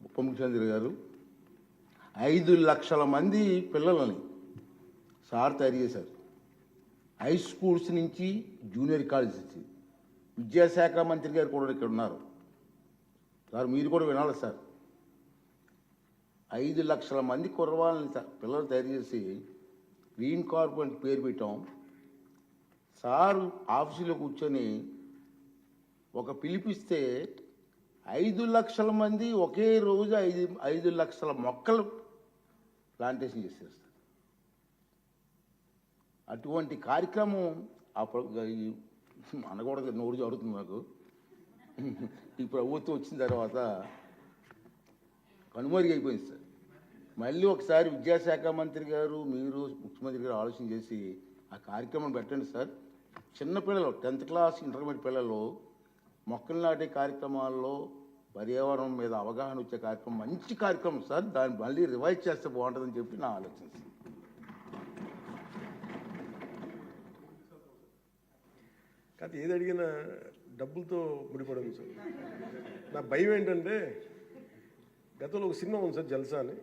ఉప ముఖ్యమంత్రి గారు 5 లక్షల మంది పిల్లలని సార్ తయారు చేశారు. హై స్కూల్స్ నుంచి జూనియర్ కాలేజ్ నుంచి. విద్యాశాఖ మంత్రి గారు కూడా ఇక్కడ ఉన్నారు సార్, మీరు కూడా వినాలి సార్. 5 లక్షల మంది కుర్రవాళ్ళని పిల్లలు తయారు చేసి గ్రీన్ కార్పొరేట్ పేరు పెట్టాం. సారు ఆఫీసులో కూర్చొని ఒక పిలిపిస్తే 5 లక్షల మంది ఒకే రోజు 5 లక్షల మొక్కలు ప్లాంటేషన్ చేసేస్తారు. అటువంటి కార్యక్రమం అనకూడదు, నోరు జరుగుతుంది నాకు. ఈ ప్రభుత్వం వచ్చిన తర్వాత కనుమరుగైపోయింది సార్. మళ్ళీ ఒకసారి విద్యాశాఖ మంత్రి గారు, మీరు ముఖ్యమంత్రి గారు ఆలోచన చేసి ఆ కార్యక్రమం పెట్టండి సార్. చిన్నపిల్లలు 10th క్లాస్ ఇంటర్మీడియట్ పిల్లలు మొక్కలు నాటే కార్యక్రమాల్లో పర్యావరణం మీద అవగాహన వచ్చే కార్యక్రమం మంచి కార్యక్రమం సార్. దాన్ని మళ్ళీ రివైజ్ చేస్తే బాగుంటుందని చెప్పి నా ఆలోచన. కాదు, ఏది అడిగినా డబ్బులతో ముడిపడదు సార్. నా భయం ఏంటంటే, గతంలో ఒక సినిమా ఉంది సార్, జల్సా అని.